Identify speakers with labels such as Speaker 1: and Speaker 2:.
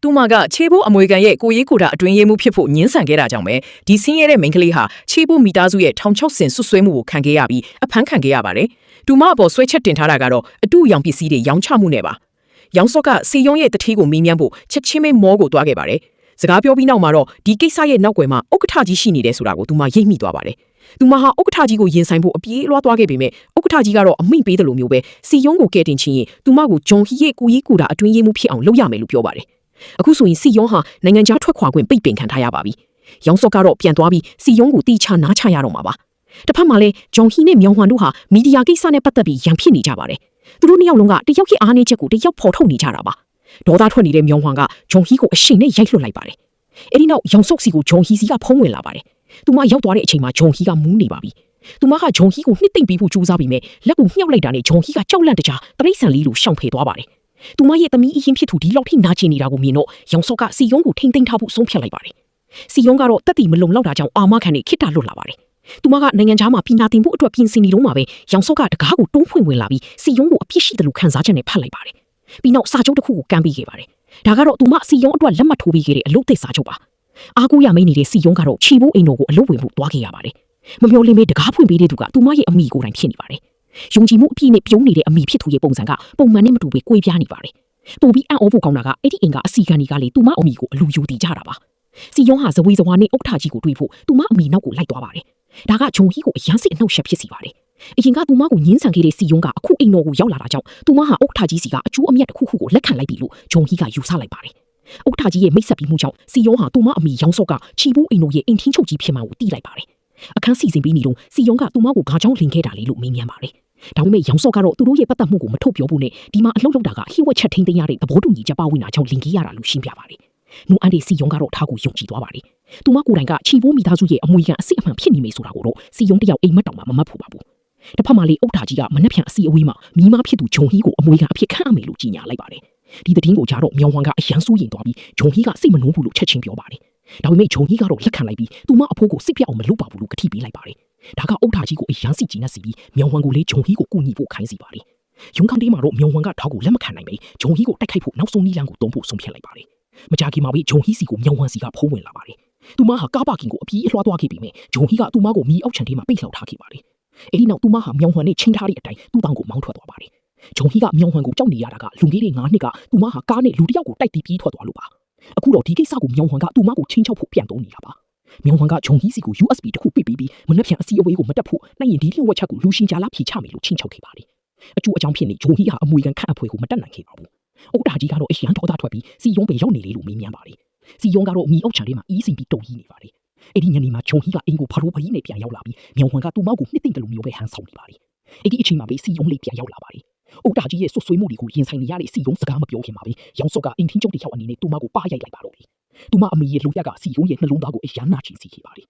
Speaker 1: သူမကခြေဘိုးအမွေခံရဲ့ကိုရေးကိုတာအတွင်းရေးမှုဖြစ်ဖို့ညှင်းဆန်ခဲ့တာကြောင့်ပဲဒီဆင်းရဲတဲ့မိန်းကလေးဟာခြေဘိုးမိသားစုရဲ့ထောင်ချောက်ဆင်ဆွဆွဲမှုကိုခံခဲ့ရပြီးအဖမ်းခံခဲ့ရပါတယ်။သူမအပေါ်ဆွဲချက်တင်ထားတာကတော့အတူရောင်ပစ္စည်းတွေရောင်းချမှုနဲ့ပါ။ရောင်စော့ကစီယုံရဲ့တထေးကိုမေးမြန်းဖို့ချက်ချင်းပဲမောကိုသွားခဲ့ပါတယ်။စကားပြောပြီးနောက်မှာတော့ဒီကိစ္စရဲ့နောက်ွယ်မှာဥက္ကဋ္ဌကြီးရှိနေတယ်ဆိုတာကိုသူမရိပ်မိသွားပါတယ်။သူမဟာဥက္ကဋ္ဌကြီးကိုရင်ဆိုင်ဖို့အပြေးအလွှားသွားခဲ့ပေမဲ့ဥက္ကဋ္ဌကြီးကတော့အမိန့်ပေးတယ်လို့မျိုးပဲစီယုံကိုကဲတင်ချင်းရင်သူမကိုဂျွန်ဟီရဲ့ကိုရေးကိုတာအတွင်းရေးမှုဖြစ်အောင်လုပ်ရမယ်လို့ပြောပါတယ်။အခုဆိုရင်စီယုံဟာနိုင်ငံခြားထွက်ခွာခွင့်ပိတ်ပင်ခံထားရပါပြီ။ရောင်စော့ကတော့ပြန်သွားပြီးစီယုံကိုတီချနားချရတော့မှာပါ။တစ်ဖက်မှာလည်းဂျွန်ဟီနဲ့မြောင်ဟွမ်တို့ဟာမီဒီယာကိစ္စနဲ့ပတ်သက်ပြီးရန်ဖြစ်နေကြပါတယ်။သူတို့နှစ်ယောက်လုံးကတယောက်ရဲ့အားနည်းချက်ကိုတယောက်ဖော်ထုတ်နေကြတာပါ။ဒေါသထွက်နေတဲ့မြောင်ဟွမ်ကဂျွန်ဟီကိုအရှိန်နဲ့ရိုက်လွှတ်လိုက်ပါတယ်။အဲဒီနောက်ရောင်စော့စီကိုဂျွန်ဟီစီကဖုံးဝင်လာပါတယ်။သူမရောက်သွားတဲ့အချိန်မှာဂျွန်ဟီကမူးနေပါပြီ။သူမကဂျွန်ဟီကိုနှစ်သိမ့်ပေးဖို့ကြိုးစားပြီးမြဲလက်ကိုမြှောက်လိုက်တာနဲ့ဂျွန်ဟီကကြောက်လန့်တကြားတရိတ်ဆန်လေးလိုရှောင်ဖယ်သွားပါတယ်။သူမရဲ့သမီးအရင်ဖြစ်သူဒီလောက်ထိနာကျင်နေတာကိုမြင်တော့ရောင်စော့ကစီယုံကိုထိမ့်သိမ်းထားဖို့ဆုံးဖြတ်လိုက်ပါတယ်။စီယုံကတော့တက်တီမလုံလောက်တာကြောင့်အာမခံနဲ့ခိတ္တလွတ်လာပါတယ်။သူမကနိုင်ငံခြားမှာပြည်နာတင်ဖို့အတွက်ပြင်ဆင်နေတော့မှပဲရောင်စော့ကတကားကိုတွန်းဖွင့်ဝင်လာပြီးစီယုံကိုအပြစ်ရှိတယ်လို့ခံစားချက်နဲ့ဖတ်လိုက်ပါတယ်။ပြီးနောက်စာချုပ်တစ်ခုကိုကမ်းပေးခဲ့ပါတယ်။ဒါကတော့သူမစီယုံအတွက်လက်မှတ်ထိုးပေးခဲ့တဲ့အလုပ်သစ်စာချုပ်ပါ။အားကိုးရမိနေတဲ့စီယုံကတော့ခြေဘိုးအိမ်တော်ကိုအလုပ်ဝင်ဖို့သွားခဲ့ရပါတယ်။မမျှော်လင့်ပဲတကားဖွင့်ပေးတဲ့သူကသူမရဲ့အမိကိုယ်တိုင်ဖြစ်နေပါတယ်။ယုံကြည်မှုအပြည့်နဲ့ပြုံးနေတဲ့အမိဖြစ်သူရဲ့ပုံစံကပုံမှန်နဲ့မတူပဲကွေးပြားနေပါတယ်။ပိုပြီးအံ့ဩဖို့ကောင်းတာကအဲ့ဒီအိမ်ကအစီခံတွေကလေသူမအမိကိုအလူယူတည်ကြတာပါ။စီယုံဟာဇဝေဇဝါနဲ့ဥက္ကဋ္ဌကြီးကိုတွေ့ဖို့သူမအမိနောက်ကိုလိုက်သွားပါတယ်။ဒါကဂျုံဟီကိုအရန်စိတ်အနှောက်အယှက်ဖြစ်စေပါတယ်။အရင်ကသူမကိုညှင်းဆန်ခဲ့တဲ့စီယုံကအခုအိမ်တော်ကိုရောက်လာတာကြောင့်သူမဟာဥက္ကဋ္ဌကြီးစီကအကျိုးအမြတ်တစ်ခုခုကိုလက်ခံလိုက်ပြီလို့ဂျုံဟီကယူဆလိုက်ပါတယ်။ဥက္ကဋ္ဌကြီးရဲ့မိတ်ဆက်ပြီးမှုကြောင့်စီယုံဟာသူမအမိရောင်စော့ကချီဘိုးအိမ်တော်ရဲ့အိမ်ထင်းချုပ်ကြီးဖြစ်မှကိုတီးလိုက်ပါတယ်။အခန်းစီစဉ်ပြီးနေတော့စီယုံကသူမကိုဂါကြောင်းလင်ခဲ့တာလေလို့မေးမြန်းပါတယ်။ဒါပေမဲ့ရောင်စော့ကတော့သူတို့ရဲ့ပတ်သက်မှုကိုမထုတ်ပြောဖို့နဲ့ဒီမှာအလှုပ်လောက်တာကဟိဝက်ချက်ထိန်းသိမ်းရတဲ့သဘောတူညီချက်ပါဝင်တာကြောင့်လင်ကြီးရတာလို့ရှင်းပြပါတယ်။နူအန်ဒီစီယုံကတော့ထားကိုယုံကြည်သွားပါတယ်။သူမကိုယ်တိုင်ကချီဘိုးမိသားစုရဲ့အမွေခံအစစ်အမှန်ဖြစ်နေမယ်ဆိုတာကိုတော့စီယုံတယောက်အိမ်မက်တောင်မှမမှတ်ဖို့ပါဘူး။တစ်ဖက်မှာလေဥက္ကဋ္ဌကြီးကမနှက်ဖြန်အစီအဝေးမှာမိမဖြစ်သူဂျုံဟီကိုအမွေခံအဖြစ်ခန့်အပ်မယ်လို့ကြေညာလိုက်ပါတယ်။ဒီသတင်းကိုကြားတော့မြောင်ဟွမ်ကအယံစိုးရင်သွားပြီးဂျုံဟီကစိတ်မနှိုးဘူးလို့ချက်ချင်းပြောပါတယ်။ဒါပေမဲ့ဂျုံဟီကတော့လက်ခံလိုက်ပြီးသူမအဖိုးကိုစိတ်ပြအောင်မလုပ်ပါဘူးလို့ကတိပေးလိုက်ပါတယ်။ဒါကဥက္ကဋ္ဌကြီးကိုအယံစီကျင်းနေစီပြီးမြောင်ဟွမ်ကိုလေဂျုံဟီကိုကူညီဖို့ခိုင်းစီပါတယ်။ရုံးကောင်းတေးမှာတော့မြောင်ဟွမ်ကထောက်ကိုလက်မခံနိုင်ပဲဂျုံဟီကိုတိုက်ခိုက်ဖို့နောက်ဆုံးနည်းလမ်းကိုတုံးဖို့ဆုံးဖြတ်လိုက်ပါတယ်။မကြာခင်မှာပဲဂျုံဟီစီကိုမြောင်ဟွမ်စီကဖုံးဝင်လာပါတယ်။သူမဟာကားပါကင်ကိုအပြေးအလွှားသွားခဲ့ပြီးမြဲဂျုံဟီကသူမကိုမီးအောက်ချန်ထဲမှာပိတ်လှောက်ထားခဲ့ပါတယ်။အဲဒီနောက်သူမဟာမြောင်ဟွမ်နဲ့ချင်းထားတဲ့အတိုင်းသူ့တောင်ကိုမောင်းထွက်သွားပါတယ်။ဂျုံဟီကမြောင်ဟွမ်ကိုကြောက်နေရတာကလူကြီးတွေ9နှစ်ကသူမဟာကားနဲ့လူတစ်ယောက်ကိုတိုက်ပြီးပြေးထွက်သွားလို့ပါ။အခုတော့ဒီကိစ္စကိုမြောင်ဟွမ်ကသူမကိုချင်းချောက်ဖို့ပြန်သုံးနေတာပါ။မြောင်ဟွမ်ကဂျုံဟီစီကို USB တစ်ခုပိတ်ပြီးမနှက်ဖြန်အစီအဝေးကိုမတက်ဖို့နိုင်ရင်ဒီလျှို့ဝှက်ချက်ကိုလူရှင်ကြားလာဖြေချမယ်လို့ချင်းချောက်ခဲ့ပါတယ်။အကျိုးအကြောင်းဖြစ်နေဂျုံဟီဟာအမွေခံခန့်အဖွဲကိုမတက်နိုင်ခဲ့ပါဘူး။ဥက္ကဋ္ဌကြီးကတော့အရန်ဒေါသထွက်ပြီးစီယုံပဲရောက်နေလေလို့မေးမြန်းပါတယ်။စီယုံကတော့မီအောက်ချန်ထဲမှာအီးစင်ပြီးတုံ့ရီနေပါတယ်။အဲ့ဒီညနေမှာဂျုံဟီကအိမ်ကိုဖရိုးဖရီးနဲ့ပြန်ရောက်လာပြီးမြောင်ဟွမ်ကသူ့မောက်ကိုနှစ်သိမ့်တယ်လို့မျိုးပဲဟန်ဆောင်နေပါတယ်။အဲ့ဒီအချိန်မှာပဲစီယုံလေးပြန်ရောက်လာပါတယ်။ဥက္ကဋ္ဌကြီးရဲ့ဆွဆွေးမှုတွေကိုရင်ဆိုင်နေရတဲ့စီယုံစကားမပြောခင်မှာပဲရောင်စော့ကအင်ထင်းကျုပ်တစ်ယောက်အနေနဲ့သူ့မောက်ကိုပါရိုက်လိုက်ပါတော့တယ်။သူမအမေရဲ့လိုရက်ကစီယုံရဲ့နှလုံးသားကိုအယမ်းနာချင်စီခဲ့ပါတယ်